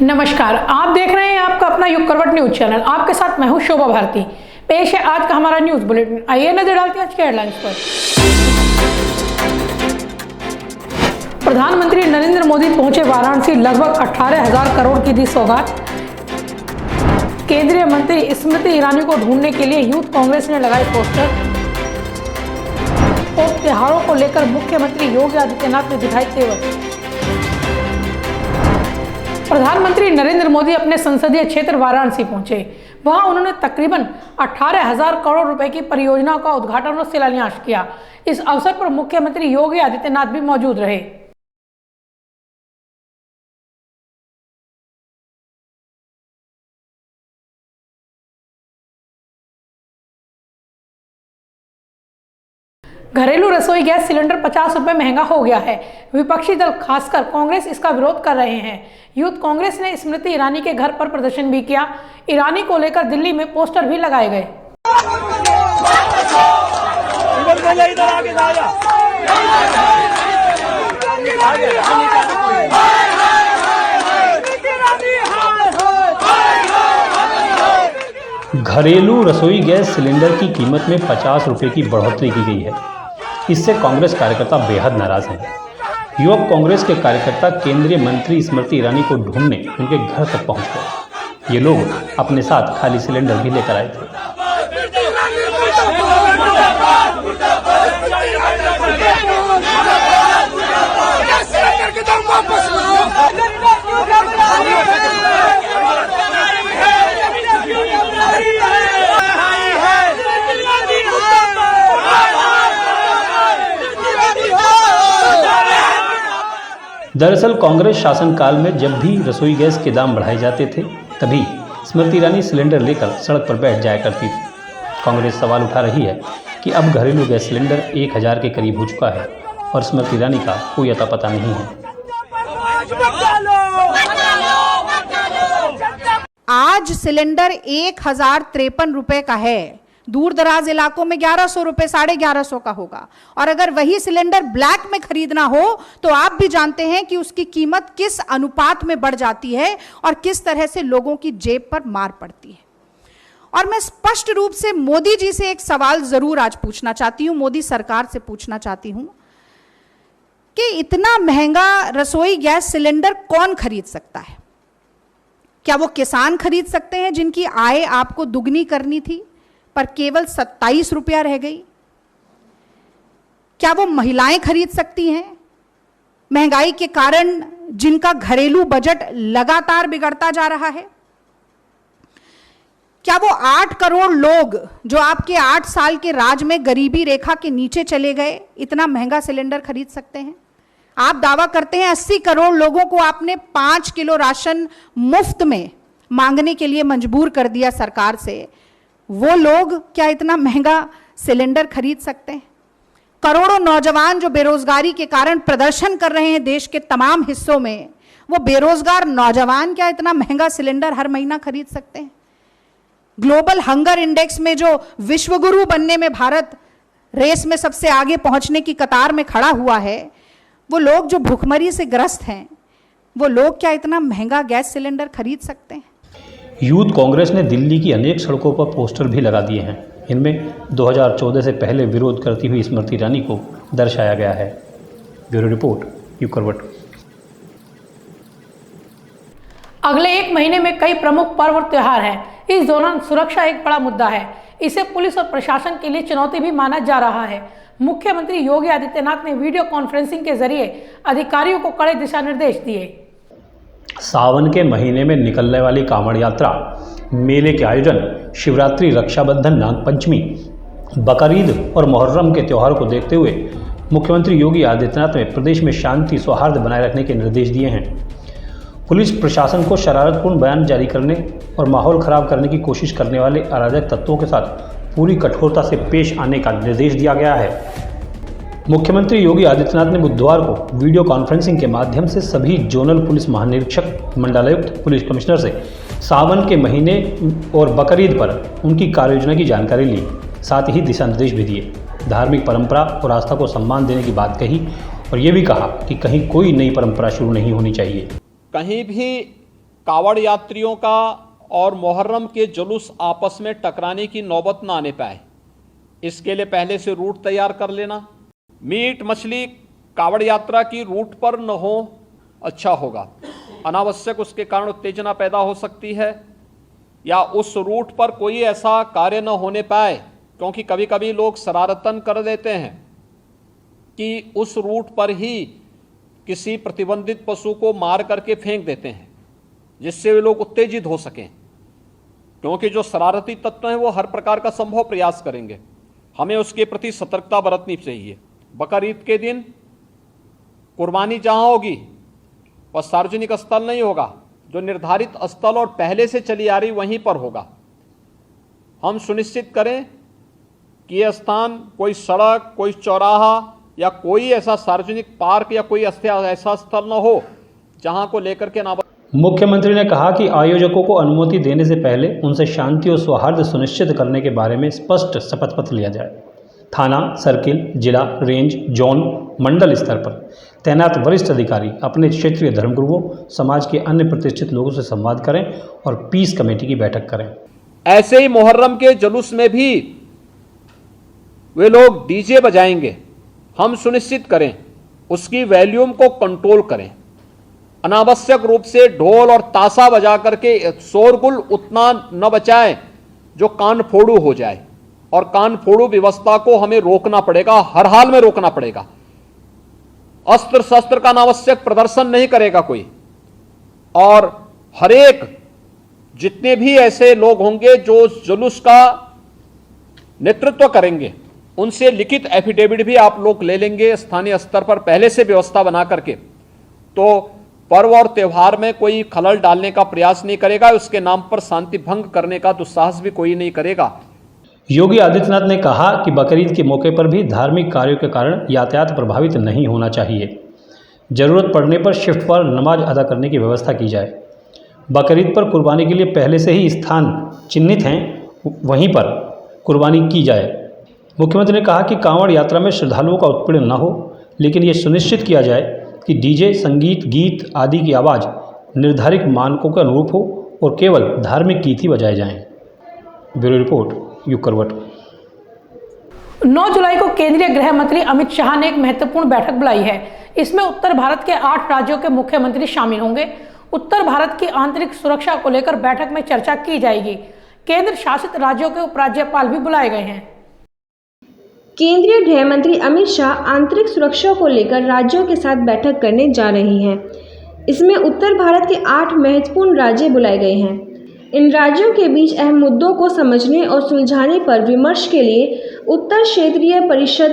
नमस्कार, आप देख रहे हैं आपका अपना युग करवट न्यूज चैनल। आपके साथ मैं हूं शोभा भारती। पेश है आज का हमारा न्यूज बुलेटिन। आइए नजर डालते हैं आज के हेडलाइंस पर। प्रधानमंत्री नरेंद्र मोदी पहुंचे वाराणसी, लगभग 18,000 करोड़ की दी सौगात। केंद्रीय मंत्री स्मृति ईरानी को ढूंढने के लिए यूथ कांग्रेस ने लगाए पोस्टर। और त्योहारों को लेकर मुख्यमंत्री योगी आदित्यनाथ ने दिखाई तेवर। प्रधानमंत्री नरेंद्र मोदी अपने संसदीय क्षेत्र वाराणसी पहुंचे। वहां उन्होंने तकरीबन 18,000 करोड़ रुपए की परियोजनाओं का उद्घाटन और शिलान्यास किया। इस अवसर पर मुख्यमंत्री योगी आदित्यनाथ भी मौजूद रहे। घरेलू रसोई गैस सिलेंडर 50 रुपए महंगा हो गया है। विपक्षी दल खासकर कांग्रेस इसका विरोध कर रहे हैं। यूथ कांग्रेस ने स्मृति ईरानी के घर पर प्रदर्शन भी किया। ईरानी को लेकर दिल्ली में पोस्टर भी लगाए गए। घरेलू रसोई गैस सिलेंडर की कीमत में 50 रुपये की बढ़ोतरी की गई है। इससे कांग्रेस कार्यकर्ता बेहद नाराज हैं। युवक कांग्रेस के कार्यकर्ता केंद्रीय मंत्री स्मृति ईरानी को ढूंढने उनके घर तक पहुंच गए। ये लोग अपने साथ खाली सिलेंडर भी लेकर आए थे। दरअसल कांग्रेस शासनकाल में जब भी रसोई गैस के दाम बढ़ाए जाते थे, तभी स्मृति ईरानी सिलेंडर लेकर सड़क पर बैठ जाया करती थी। कांग्रेस सवाल उठा रही है कि अब घरेलू गैस सिलेंडर 1,000 के करीब हो चुका है और स्मृति ईरानी का कोई अता पता नहीं है। आज सिलेंडर 1,053 रुपए का है। दूर दराज इलाकों में 1,100 रुपए, 1,150 का होगा। और अगर वही सिलेंडर ब्लैक में खरीदना हो तो आप भी जानते हैं कि उसकी कीमत किस अनुपात में बढ़ जाती है और किस तरह से लोगों की जेब पर मार पड़ती है। और मैं स्पष्ट रूप से मोदी जी से एक सवाल जरूर आज पूछना चाहती हूं, मोदी सरकार से पूछना चाहती हूं कि इतना महंगा रसोई गैस सिलेंडर कौन खरीद सकता है? क्या वो किसान खरीद सकते हैं जिनकी आय आपको दुगनी करनी थी पर केवल 27 रुपया रह गई? क्या वो महिलाएं खरीद सकती हैं? महंगाई के कारण जिनका घरेलू बजट लगातार बिगड़ता जा रहा है। क्या वो 8 करोड़ लोग जो आपके 8 साल के राज में गरीबी रेखा के नीचे चले गए, इतना महंगा सिलेंडर खरीद सकते हैं? आप दावा करते हैं 80 करोड़ लोगों को आपने 5 किलो राशन मुफ्त में मांगने के लिए मजबूर कर दिया सरकार से। वो लोग क्या इतना महंगा सिलेंडर खरीद सकते हैं? करोड़ों नौजवान जो बेरोजगारी के कारण प्रदर्शन कर रहे हैं देश के तमाम हिस्सों में, वो बेरोजगार नौजवान क्या इतना महंगा सिलेंडर हर महीना खरीद सकते हैं? ग्लोबल हंगर इंडेक्स में जो विश्वगुरु बनने में भारत रेस में सबसे आगे पहुंचने की कतार में खड़ा हुआ है, वो लोग जो भूखमरी से ग्रस्त हैं, वो लोग क्या इतना महंगा गैस सिलेंडर खरीद सकते हैं? यूथ कांग्रेस ने दिल्ली की अनेक सड़कों पर पोस्टर भी लगा दिए हैं। इनमें 2014 से पहले विरोध करती हुई स्मृति ईरानी को दर्शाया गया है। ब्यूरो रिपोर्ट, युग करवट। अगले 1 महीने में कई प्रमुख पर्व और त्योहार हैं। इस दौरान सुरक्षा एक बड़ा मुद्दा है। इसे पुलिस और प्रशासन के लिए चुनौती भी माना जा रहा है। मुख्यमंत्री योगी आदित्यनाथ ने वीडियो कॉन्फ्रेंसिंग के जरिए अधिकारियों को कड़े दिशा निर्देश दिए। सावन के महीने में निकलने वाली कांवड़ यात्रा, मेले के आयोजन, शिवरात्रि, रक्षाबंधन, नागपंचमी, बकरीद और मुहर्रम के त्योहारों को देखते हुए मुख्यमंत्री योगी आदित्यनाथ ने प्रदेश में शांति सौहार्द बनाए रखने के निर्देश दिए हैं। पुलिस प्रशासन को शरारतपूर्ण बयान जारी करने और माहौल खराब करने की कोशिश करने वाले अराजक तत्वों के साथ पूरी कठोरता से पेश आने का निर्देश दिया गया है। मुख्यमंत्री योगी आदित्यनाथ ने बुधवार को वीडियो कॉन्फ्रेंसिंग के माध्यम से सभी जोनल पुलिस महानिरीक्षक, मंडलायुक्त, पुलिस कमिश्नर से सावन के महीने और बकरीद पर उनकी कार्ययोजना की जानकारी ली। साथ ही दिशा निर्देश भी दिए। धार्मिक परंपरा और आस्था को सम्मान देने की बात कही और ये भी कहा कि कहीं कोई नई परंपरा शुरू नहीं होनी चाहिए। कहीं भी कावड़ यात्रियों का और मुहर्रम के जुलूस आपस में टकराने की नौबत ना आने पाए, इसके लिए पहले से रूट तैयार कर लेना। मीट मछली कावड़ यात्रा की रूट पर न हो, अच्छा होगा। अनावश्यक उसके कारण उत्तेजना पैदा हो सकती है, या उस रूट पर कोई ऐसा कार्य न होने पाए, क्योंकि कभी कभी लोग शरारतन कर देते हैं कि उस रूट पर ही किसी प्रतिबंधित पशु को मार करके फेंक देते हैं, जिससे वे लोग उत्तेजित हो सकें, क्योंकि जो शरारती तत्व हैं वो हर प्रकार का संभव प्रयास करेंगे। हमें उसके प्रति सतर्कता बरतनी चाहिए। बकर ईद के दिन कुर्बानी जहां होगी वह सार्वजनिक स्थल नहीं होगा, जो निर्धारित स्थल और पहले से चली आ रही वहीं पर होगा। हम सुनिश्चित करें कि यह स्थान कोई सड़क, कोई चौराहा या कोई ऐसा सार्वजनिक पार्क या कोई ऐसा स्थल न हो जहां को लेकर के ना। मुख्यमंत्री ने कहा कि आयोजकों को अनुमति देने से पहले उनसे शांति और सौहार्द सुनिश्चित करने के बारे में स्पष्ट शपथ पत्र लिया जाए। थाना, सर्किल, जिला, रेंज, जोन, मंडल स्तर पर तैनात वरिष्ठ अधिकारी अपने क्षेत्रीय धर्मगुरुओं, समाज के अन्य प्रतिष्ठित लोगों से संवाद करें और पीस कमेटी की बैठक करें। ऐसे ही मुहर्रम के जुलूस में भी वे लोग डीजे बजाएंगे, हम सुनिश्चित करें उसकी वॉल्यूम को कंट्रोल करें। अनावश्यक रूप से ढोल और ताशा बजा करके शोरगुल उतना न बचाएं जो कान फोड़ू हो जाए, और कान फोड़ू व्यवस्था को हमें रोकना पड़ेगा, हर हाल में रोकना पड़ेगा। अस्त्र शस्त्र का अनावश्यक प्रदर्शन नहीं करेगा कोई, और हरेक जितने भी ऐसे लोग होंगे जो जुलूस का नेतृत्व करेंगे, उनसे लिखित एफिडेविट भी आप लोग ले लेंगे स्थानीय स्तर पर पहले से व्यवस्था बना करके। तो पर्व और त्यौहार में कोई खलल डालने का प्रयास नहीं करेगा, उसके नाम पर शांति भंग करने का दुस्साहस भी कोई नहीं करेगा। योगी आदित्यनाथ ने कहा कि बकरीद के मौके पर भी धार्मिक कार्यों के कारण यातायात प्रभावित नहीं होना चाहिए। जरूरत पड़ने पर शिफ्ट पर नमाज अदा करने की व्यवस्था की जाए। बकरीद पर कुर्बानी के लिए पहले से ही स्थान चिन्हित हैं, वहीं पर कुर्बानी की जाए। मुख्यमंत्री ने कहा कि कांवड़ यात्रा में श्रद्धालुओं का उत्पीड़न न हो, लेकिन ये सुनिश्चित किया जाए कि डीजे, संगीत, गीत आदि की आवाज़ निर्धारित मानकों के अनुरूप हो और केवल धार्मिक गीत ही बजाए जाएं। ब्यूरो रिपोर्ट, युग करवट। 9 जुलाई को केंद्रीय गृह मंत्री अमित शाह ने एक महत्वपूर्ण बैठक बुलाई है। इसमें उत्तर भारत के 8 राज्यों के मुख्यमंत्री शामिल होंगे। उत्तर भारत की आंतरिक सुरक्षा को लेकर बैठक में चर्चा की जाएगी। केंद्र शासित राज्यों के उपराज्यपाल भी बुलाए गए हैं। केंद्रीय गृह मंत्री अमित शाह आंतरिक सुरक्षा को लेकर राज्यों के साथ बैठक करने जा रही हैं। इसमें उत्तर भारत के 8 महत्वपूर्ण राज्य बुलाए गए हैं। इन राज्यों के बीच अहम मुद्दों को समझने और सुलझाने पर विमर्श के लिए उत्तर क्षेत्रीय परिषद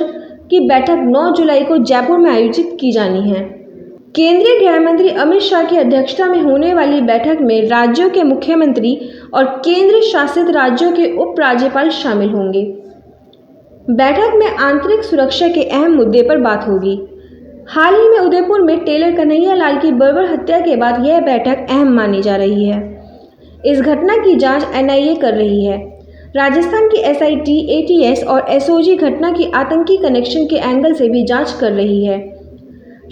की बैठक 9 जुलाई को जयपुर में आयोजित की जानी है। केंद्रीय गृह मंत्री अमित शाह की अध्यक्षता में होने वाली बैठक में राज्यों के मुख्यमंत्री और केंद्र शासित राज्यों के उपराज्यपाल शामिल होंगे। बैठक में आंतरिक सुरक्षा के अहम मुद्दे पर बात होगी। हाल ही में उदयपुर में टेलर कन्हैया लाल की बर्बर हत्या के बाद यह बैठक अहम मानी जा रही है। इस घटना की जांच NIA कर रही है। राजस्थान की SIT, ATS और SOG घटना की आतंकी कनेक्शन के एंगल से भी जांच कर रही है।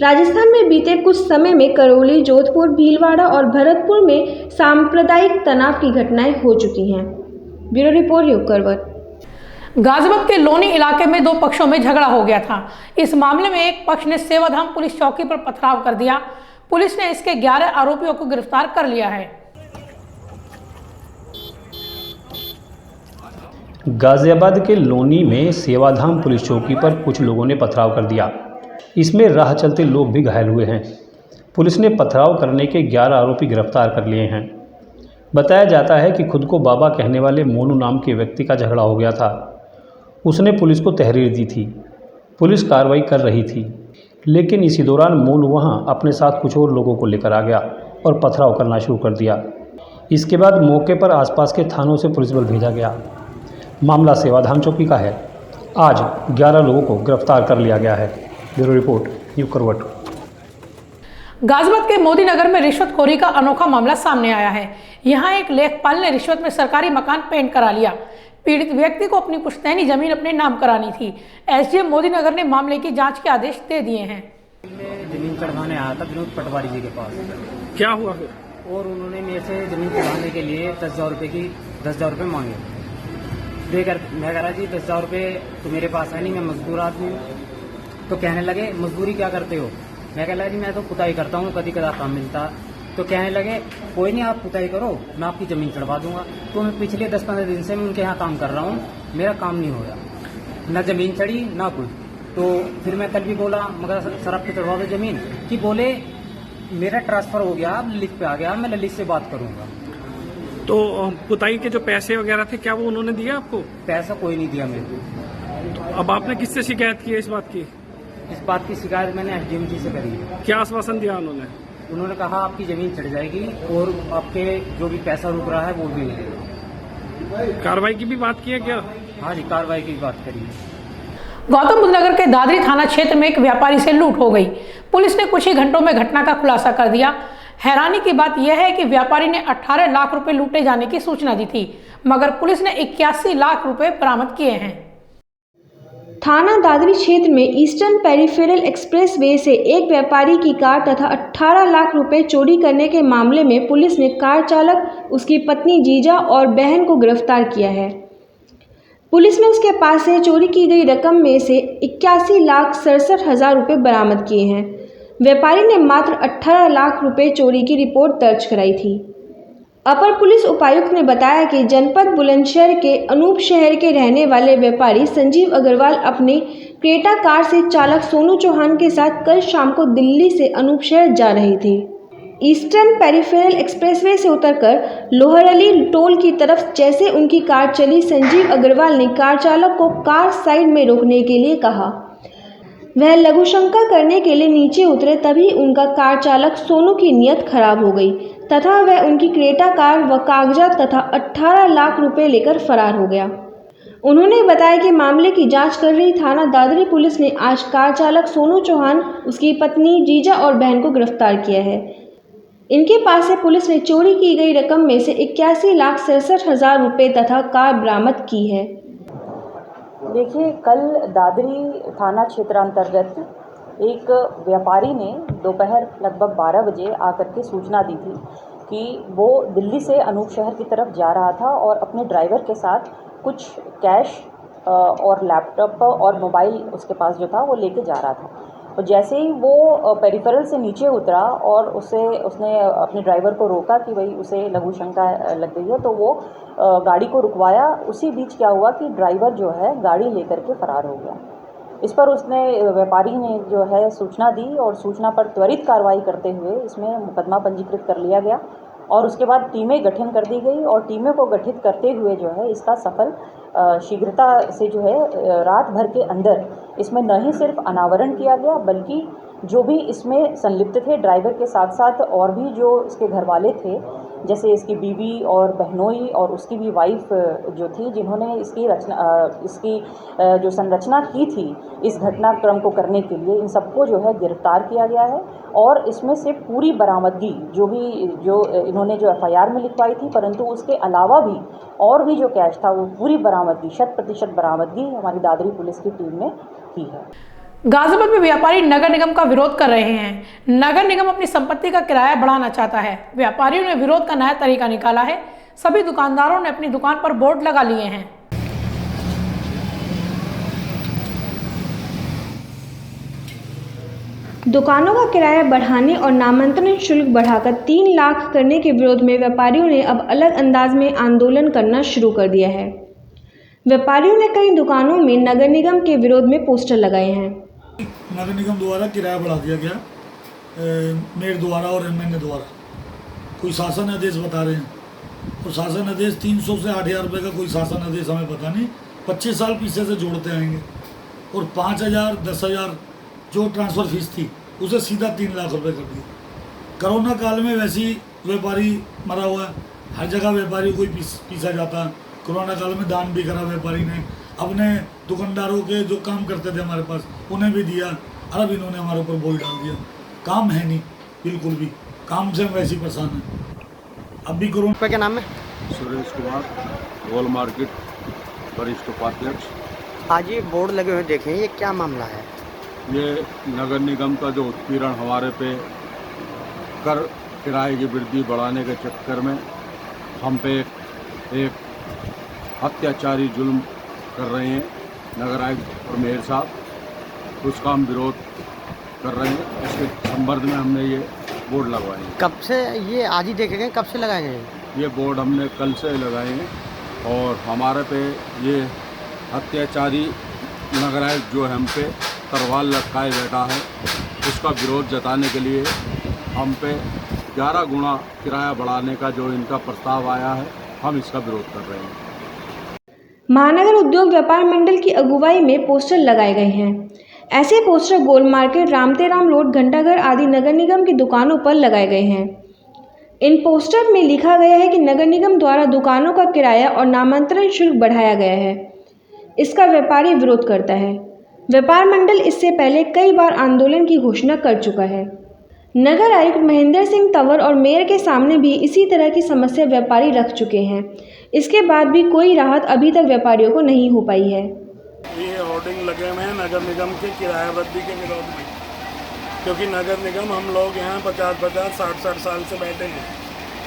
राजस्थान में बीते कुछ समय में करौली, जोधपुर, भीलवाड़ा और भरतपुर में सांप्रदायिक तनाव की घटनाएं हो चुकी हैं। ब्यूरो रिपोर्ट, योग करवट। गाजियाबाद के लोनी इलाके में 2 पक्षों में झगड़ा हो गया था। इस मामले में एक पक्ष ने सेवाधाम पुलिस चौकी पर पथराव कर दिया। पुलिस ने इसके 11 आरोपियों को गिरफ्तार कर लिया है। गाजियाबाद के लोनी में सेवाधाम पुलिस चौकी पर कुछ लोगों ने पथराव कर दिया। इसमें राह चलते लोग भी घायल हुए हैं। पुलिस ने पथराव करने के 11 आरोपी गिरफ्तार कर लिए हैं। बताया जाता है कि खुद को बाबा कहने वाले मोनू नाम के व्यक्ति का झगड़ा हो गया था। उसने पुलिस को तहरीर दी थी। पुलिस कार्रवाई कर रही थी, लेकिन इसी दौरान मोनू वहां अपने साथ कुछ और लोगों को लेकर आ गया और पथराव करना शुरू कर दिया। इसके बाद मौके पर आसपास के थानों से पुलिस बल भेजा गया। मामला सेवाधाम चौकी का है। आज 11 लोगों को गिरफ्तार कर लिया गया है। ब्यूरो रिपोर्ट, युग करवट। गाजियाबाद के मोदी नगर में रिश्वतखोरी का अनोखा मामला सामने आया है। यहां एक लेखपाल ने रिश्वत में सरकारी मकान पेंट करा लिया। पीड़ित व्यक्ति को अपनी पुश्तैनी जमीन अपने नाम करानी थी। SDM मोदी नगर ने मामले की जांच के आदेश दे दिए हैं। जमीन चढ़वाने आया था विनोद पटवारी जी के पास। क्या हुआ फिर? और उन्होंने मेरे से ज़मीन चढ़ाने के लिए 10,000 रुपये की 10,000 रुपये मांगे। देकर मैं कह रहा जी 10,000 रुपये तो मेरे पास है नहीं, मैं मजदूर आदमी हूँ। तो कहने लगे मजदूरी क्या करते हो? मैं कह रहा जी मैं तो पुताई करता हूँ, कभी कदा काम मिलता। तो कहने लगे कोई नहीं, आप पुताई करो, मैं आपकी ज़मीन चढ़वा दूंगा। तो मैं पिछले 10-15 दिन से मैं उनके यहाँ काम कर रहा हूँ, मेरा काम नहीं हो रहा, ना ज़मीन चढ़ी ना कुछ। तो फिर मैं कल भी बोला मगर सर आप पे चढ़वा दो ज़मीन, कि बोले मेरा ट्रांसफ़र हो गया, अब ललित पे आ गया, मैं ललित से बात करूँगा। तो पुताई के जो पैसे वगैरह थे क्या वो उन्होंने दिया आपको? पैसा कोई नहीं दिया मेरे को। तो अब आपने किससे शिकायत की है इस बात की? इस बात की शिकायत मैंने एसडीएम जी से करी है। क्या आश्वासन दिया उन्होंने? उन्होंने कहा आपकी ज़मीन चढ़ जाएगी और आपके जो भी पैसा रुक रहा है वो भी मिलेगा। कार्रवाई की भी बात की है क्या? हाँ जी, कार्रवाई की बात करी है। गौतम बुद्ध नगर के दादरी थाना क्षेत्र में एक व्यापारी से लूट हो गई। पुलिस ने कुछ ही घंटों में घटना का खुलासा कर दिया। हैरानी की बात यह है कि व्यापारी ने 18 लाख रुपए लूटे जाने की सूचना दी थी, मगर पुलिस ने 81 लाख रुपए बरामद किए हैं। थाना दादरी क्षेत्र में ईस्टर्न पेरिफेरल एक्सप्रेसवे से एक व्यापारी की कार तथा 18 लाख रुपए चोरी करने के मामले में पुलिस ने कार चालक, उसकी पत्नी जीजा और बहन को गिरफ्तार किया है। पुलिस ने उसके पास से चोरी की गई रकम में से 81,67,000 रुपये बरामद किए हैं। व्यापारी ने मात्र 18 लाख रुपए चोरी की रिपोर्ट दर्ज कराई थी। अपर पुलिस उपायुक्त ने बताया कि जनपद बुलंदशहर के अनूप शहर के रहने वाले व्यापारी संजीव अग्रवाल अपनी क्रेटा कार से चालक सोनू चौहान के साथ कल शाम को दिल्ली से अनूप शहर जा रहे थे। ईस्टर्न पेरिफेरल एक्सप्रेसवे से उतरकर लोहरअली टोल की तरफ जैसे उनकी कार चली, संजीव अग्रवाल ने कार चालक को कार साइड में रोकने के लिए कहा। वह लघुशंका करने के लिए नीचे उतरे, तभी उनका कार चालक सोनू की नीयत खराब हो गई तथा वह उनकी क्रेटा कार व कागजात तथा 18 लाख रुपए लेकर फरार हो गया। उन्होंने बताया कि मामले की जांच कर रही थाना दादरी पुलिस ने आज कार चालक सोनू चौहान, उसकी पत्नी जीजा और बहन को गिरफ्तार किया है। इनके पास से पुलिस ने चोरी की गई रकम में से 81,67,000 रुपये तथा कार बरामद की है। देखिए, कल दादरी थाना क्षेत्र अंतर्गत एक व्यापारी ने दोपहर लगभग 12 बजे आकर के सूचना दी थी कि वो दिल्ली से अनूप शहर की तरफ जा रहा था और अपने ड्राइवर के साथ कुछ कैश और लैपटॉप और मोबाइल उसके पास जो था वो लेके जा रहा था। और जैसे ही वो पेरिफेरल से नीचे उतरा और उसने अपने ड्राइवर को रोका कि भाई उसे लघु शंका लग गई है, तो वो गाड़ी को रुकवाया। उसी बीच क्या हुआ कि ड्राइवर जो है गाड़ी लेकर के फरार हो गया। इस पर उसने व्यापारी ने जो है सूचना दी और सूचना पर त्वरित कार्रवाई करते हुए इसमें मुकदमा पंजीकृत कर लिया गया और उसके बाद टीमें गठन कर दी गई और टीमों को गठित करते हुए जो है इसका सफल शीघ्रता से जो है रात भर के अंदर इसमें न ही सिर्फ अनावरण किया गया, बल्कि जो भी इसमें संलिप्त थे ड्राइवर के साथ साथ और भी जो इसके घर वाले थे, जैसे इसकी बीवी और बहनोई और उसकी भी वाइफ जो थी, जिन्होंने इसकी जो संरचना की थी इस घटनाक्रम को करने के लिए, इन सबको जो है गिरफ्तार किया गया है। और इसमें से पूरी बरामदगी जो इन्होंने जो एफआईआर में लिखवाई थी, परंतु उसके अलावा भी और भी जो कैश था वो पूरी बरामदगी 100% बरामदगी हमारी दादरी पुलिस की टीम ने की है। गाजियाबाद में व्यापारी नगर निगम का विरोध कर रहे हैं। नगर निगम अपनी संपत्ति का किराया बढ़ाना चाहता है। व्यापारियों ने विरोध का नया तरीका निकाला है। सभी दुकानदारों ने अपनी दुकान पर बोर्ड लगा लिए हैं। दुकानों का किराया बढ़ाने और नामांतरण शुल्क बढ़ाकर 3 लाख करने के विरोध में व्यापारियों ने अब अलग अंदाज में आंदोलन करना शुरू कर दिया है। व्यापारियों ने कई दुकानों में नगर निगम के विरोध में पोस्टर लगाए हैं। नगर निगम द्वारा किराया बढ़ा दिया गया, मेयर द्वारा और एमएनए द्वारा कोई शासन आदेश बता रहे हैं, और शासन आदेश 300 से 8,000 रुपये का कोई शासन आदेश हमें पता नहीं, 25 साल पीछे से जोड़ते आएंगे। और 5,000 10,000 जो ट्रांसफ़र फीस थी उसे सीधा 3 लाख रुपये कर दिया। कोरोना काल में वैसे ही व्यापारी मरा हुआ है, हर जगह व्यापारी कोई पीसा जाता है। कोरोना काल में दान भी करा व्यापारी ने, अपने दुकानदारों के जो काम करते थे हमारे पास उन्हें भी दिया, और अब इन्होंने हमारे ऊपर बोझ डाल दिया। काम है नहीं, बिल्कुल भी काम से हम वैसे ही परेशान हैं। अब भी कोरोना। क्या नाम है? सुरेश कुमार, होल मार्केट वरिष्ठ उपाध्यक्ष। आज ये बोर्ड लगे हुए देखें, ये क्या मामला है? ये नगर निगम का जो उत्पीड़न हमारे पे कर किराए की वृद्धि बढ़ाने के चक्कर में हम पे एक अत्याचारी जुल्म कर रहे हैं नगर आयुक्त और मेयर साहब, उसका हम विरोध कर रहे हैं। इसके संबंध में हमने ये बोर्ड लगवाए हैं। कब से ये आज ही देखे गए, कब से लगाए गए? ये बोर्ड हमने कल से लगाए हैं और हमारे पे ये अत्याचारी नगर आयुक्त जो हम पे तरवाल लटकाए बैठा है, उसका विरोध जताने के लिए हम पे 11 गुना किराया बढ़ाने का जो इनका प्रस्ताव आया है, हम इसका विरोध कर रहे हैं। महानगर उद्योग व्यापार मंडल की अगुवाई में पोस्टर लगाए गए हैं। ऐसे पोस्टर गोल मार्केट, रामतेराम रोड, घंटाघर आदि नगर निगम की दुकानों पर लगाए गए हैं। इन पोस्टर में लिखा गया है कि नगर निगम द्वारा दुकानों का किराया और नामांतरण शुल्क बढ़ाया गया है। इसका व्यापारी विरोध करता है। व्यापार मंडल इससे पहले कई बार आंदोलन की घोषणा कर चुका है। नगर आयुक्त महेंद्र सिंह तंवर और मेयर के सामने भी इसी तरह की समस्या व्यापारी रख चुके हैं। इसके बाद भी कोई राहत अभी तक व्यापारियों को नहीं हो पाई है। ये होर्डिंग लगे हुए हैं नगर निगम के किराया वृद्धि के विरोध में, क्योंकि नगर निगम हम लोग यहाँ 50-50, 60-60 साल से बैठे हैं।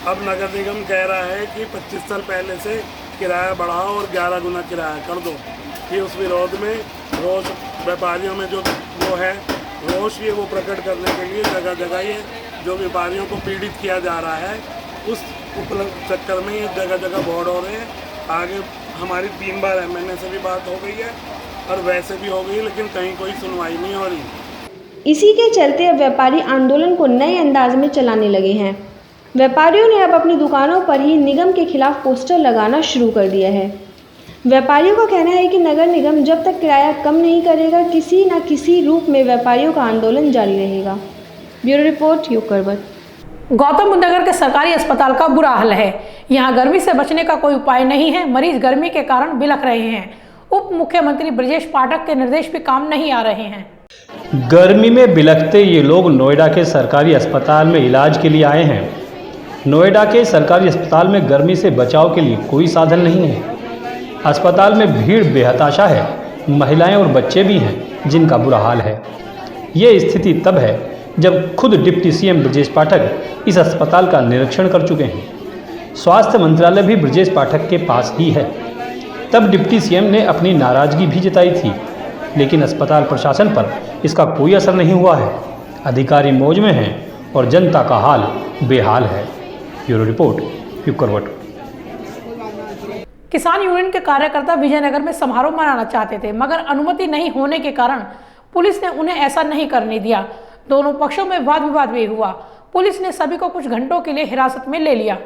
अब नगर निगम कह रहा है कि 25 साल पहले से किराया बढ़ाओ और 11 गुना किराया कर दो। कि उस विरोध में रोष व्यापारियों में जो वो है रोष, ये वो प्रकट करने के लिए जगह जगह ये जो व्यापारियों को पीड़ित किया जा रहा है, उस चक्कर में ये जगह जगह बोर्ड हो रहे हैं। आगे हमारी 3 बार MNA से भी बात हो गई है और वैसे भी हो गई, लेकिन कहीं कोई सुनवाई नहीं हो रही। इसी के चलते अब व्यापारी आंदोलन को नए अंदाज में चलाने लगे हैं। व्यापारियों ने अब अपनी दुकानों पर ही निगम के खिलाफ पोस्टर लगाना शुरू कर दिया है। व्यापारियों का कहना है कि नगर निगम जब तक किराया कम नहीं करेगा, किसी न किसी रूप में व्यापारियों का आंदोलन जारी रहेगा। ब्यूरो रिपोर्ट, योग करवट। गौतम बुद्ध नगर के सरकारी अस्पताल का बुरा हाल है। यहाँ गर्मी से बचने का कोई उपाय नहीं है। मरीज गर्मी के कारण बिलख रहे हैं। उप मुख्यमंत्री ब्रजेश पाठक के निर्देश पे काम नहीं आ रहे हैं। गर्मी में बिलखते ये लोग नोएडा के सरकारी अस्पताल में इलाज के लिए आए हैं। नोएडा के सरकारी अस्पताल में गर्मी से बचाव के लिए कोई साधन नहीं है। अस्पताल में भीड़ बेहताशा है। महिलाएं और बच्चे भी हैं जिनका बुरा हाल है। ये स्थिति तब है जब खुद डिप्टी सीएम ब्रजेश पाठक इस अस्पताल का निरीक्षण कर चुके हैं। स्वास्थ्य मंत्रालय भी ब्रजेश पाठक के पास ही है। तब डिप्टी सीएम ने अपनी नाराजगी भी जताई थी, लेकिन अस्पताल प्रशासन पर इसका कोई असर नहीं हुआ है। अधिकारी मौज में हैं और जनता का हाल बेहाल है। ब्यूरो रिपोर्ट, योग करवट। किसान यूनियन के कार्यकर्ता विजयनगर में समारोह मनाना चाहते थे, मगर अनुमति नहीं होने के कारण पुलिस ने उन्हें ऐसा नहीं करने दिया। दोनों पक्षों में वाद विवाद भी हुआ। पुलिस ने सभी को कुछ घंटों के लिए हिरासत में ले लिया।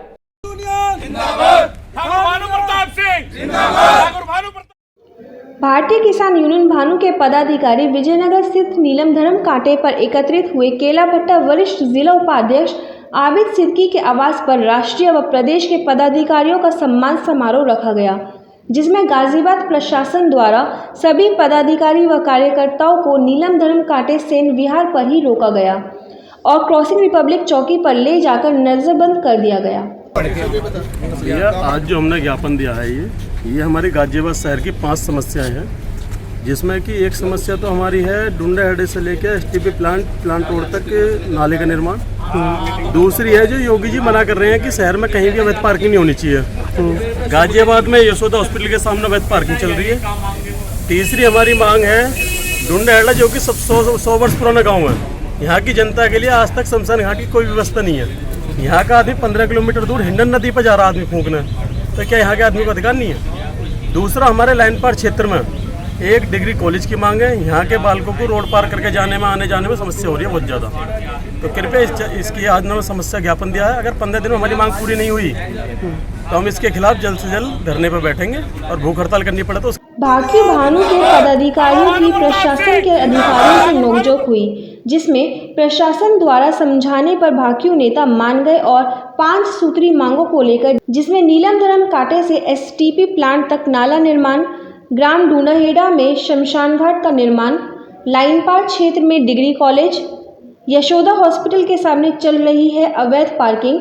भारतीय किसान यूनियन भानु के पदाधिकारी विजयनगर स्थित नीलम धर्म कांटे पर एकत्रित हुए केला भट्टा वरिष्ठ जिला उपाध्यक्ष आबिद सिद्दीकी के आवास पर राष्ट्रीय व प्रदेश के पदाधिकारियों का सम्मान समारोह रखा गया, जिसमें गाजियाबाद प्रशासन द्वारा सभी पदाधिकारी व कार्यकर्ताओं को नीलम धर्म कांटे सेन विहार पर ही रोका गया और क्रॉसिंग रिपब्लिक चौकी पर ले जाकर नजरबंद कर दिया गया। भैया, आज जो हमने ज्ञापन दिया है ये हमारी गाजियाबाद शहर की 5 समस्याएं हैं, जिसमें कि एक समस्या तो हमारी है डुंडा हेडे से लेकर STP प्लांट रोड तक नाले का निर्माण। दूसरी है जो योगी जी मना कर रहे हैं कि शहर में कहीं भी अवैध पार्किंग नहीं होनी चाहिए। गाजियाबाद में यशोदा हॉस्पिटल के सामने अवैध पार्किंग चल रही है। तीसरी हमारी मांग है डुंडा हेडा, जो कि 100 वर्ष पुराना गाँव है। यहाँ की जनता के लिए आज तक शमशान घाट की कोई व्यवस्था नहीं है। यहाँ का आदमी 15 किलोमीटर दूर हिंडन नदी पर जा रहा आदमी फूंकने, तो क्या यहाँ के आदमी को अधिकार नहीं है? दूसरा, हमारे लाइन पार क्षेत्र में एक डिग्री कॉलेज की मांग है। यहाँ के बालकों को रोड पार करके जाने में आने जाने में समस्या हो रही है बहुत ज़्यादा। तो कृपया इसकी आज नवा समस्या ज्ञापन दिया है। अगर 15 दिन में हमारी मांग पूरी नहीं हुई तो हम इसके खिलाफ जल्द से जल्द धरने पर बैठेंगे और भूख हड़ताल करनी पड़े तो। भारतीय भानु के पदाधिकारियों की प्रशासन के अधिकारियों से नोकझोंक हुई, जिसमें प्रशासन द्वारा समझाने पर भाकियू नेता मान गए और 5 सूत्री मांगों को लेकर, जिसमें नीलम धर्म कांटे से STP प्लांट तक नाला निर्माण, ग्राम डूंडाहेड़ा में शमशान घाट का निर्माण, लाइन पार क्षेत्र में डिग्री कॉलेज, यशोदा हॉस्पिटल के सामने चल रही है अवैध पार्किंग,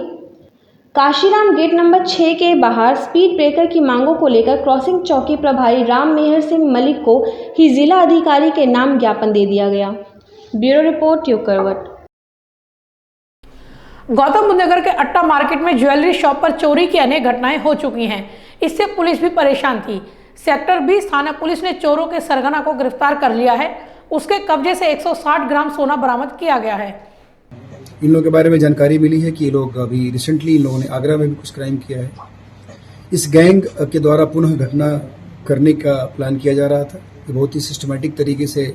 काशीराम गेट नंबर 6 के बाहर स्पीड ब्रेकर की मांगों को लेकर क्रॉसिंग चौकी प्रभारी राम मेहर सिंह मलिक को ही जिला अधिकारी के नाम ज्ञापन दे दिया गया। ब्यूरो रिपोर्ट, योग करवट। गौतम बुद्ध नगर के अट्टा मार्केट में ज्वेलरी शॉप पर चोरी की अनेक घटनाएं हो चुकी हैं। इससे पुलिस भी परेशान थी। सेक्टर 20 थाना पुलिस ने चोरों के सरगना को गिरफ्तार कर लिया है। उसके कब्जे से 160 ग्राम सोना बरामद किया गया है। इन लोगों के बारे में जानकारी मिली है कि ये लोग अभी रिसेंटली इन लोगों ने आगरा में भी कुछ क्राइम किया है। इस गैंग के द्वारा पुनः घटना करने का प्लान किया जा रहा था। ये बहुत ही सिस्टमेटिक तरीके से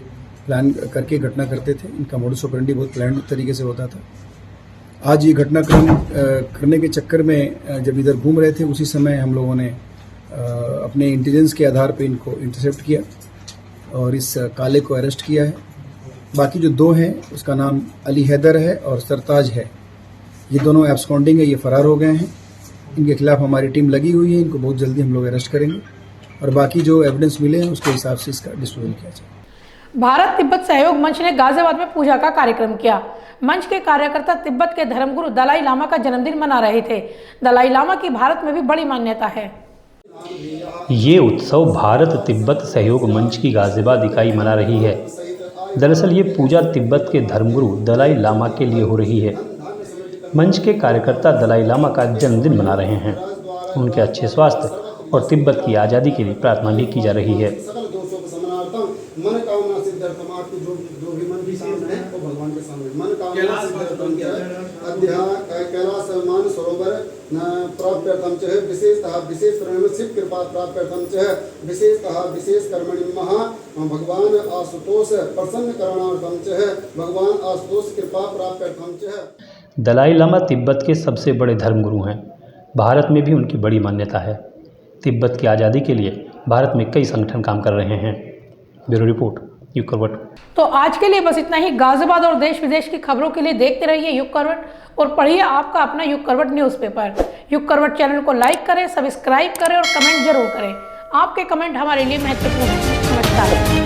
प्लान करके घटना करते थे। इनका मोडस ऑपरेंडी बहुत प्लान तरीके से होता था। आज ये घटनाक्रम करने के चक्कर में जब इधर घूम रहे थे उसी समय हम लोगों ने अपने इंटेलिजेंस के आधार पर इनको इंटरसेप्ट किया और इस काले को अरेस्ट किया है। बाकी जो दो हैं उसका नाम अली हैदर है और सरताज है। ये दोनों एब्सकॉन्डिंग है, ये फरार हो गए हैं। इनके खिलाफ हमारी टीम लगी हुई है। इनको बहुत जल्दी हम लोग अरेस्ट करेंगे और बाकी जो एविडेंस मिले हैं उसके हिसाब से इसका डिस्पोजल किया जाए। भारत तिब्बत सहयोग मंच ने गाजियाबाद में पूजा का कार्यक्रम किया। मंच के कार्यकर्ता तिब्बत के धर्मगुरु दलाई लामा का जन्मदिन मना रहे थे। दलाई लामा की भारत में भी बड़ी मान्यता है। ये उत्सव भारत तिब्बत सहयोग मंच की गाजियाबाद इकाई मना रही है। दरअसल ये पूजा तिब्बत के धर्मगुरु दलाई लामा के लिए हो रही है। मंच के कार्यकर्ता दलाई लामा का जन्मदिन मना रहे हैं। उनके अच्छे स्वास्थ्य और तिब्बत की आज़ादी के लिए प्रार्थना भी की जा रही है। मन कामना सिद्धार्थम, आपकी जो भी मन की कामना है वो भगवान के सामने मन कामना सिद्धार्थम कैलाश मान सरोवर प्राप्त्यर्थम च विशेषतः विशेष शिव कृपा प्राप्त्यर्थम च विशेषतः विशेष कर्मणि महा भगवान आशुतोष प्रसन्न करणार्थम च भगवान आशुतोष कृपा प्राप्त्यर्थम च। दलाई लामा तिब्बत के सबसे बड़े धर्मगुरु हैं। भारत में भी उनकी बड़ी मान्यता है। तिब्बत की आज़ादी के लिए भारत में कई संगठन काम कर रहे हैं। ब्यूरो रिपोर्ट, युग करवट। तो आज के लिए बस इतना ही। गाजियाबाद और देश विदेश की खबरों के लिए देखते रहिए युग करवट और पढ़िए आपका अपना युग करवट न्यूज़पेपर। युग करवट चैनल को लाइक करें, सब्सक्राइब करें और कमेंट जरूर करें। आपके कमेंट हमारे लिए महत्वपूर्ण है। नमस्कार।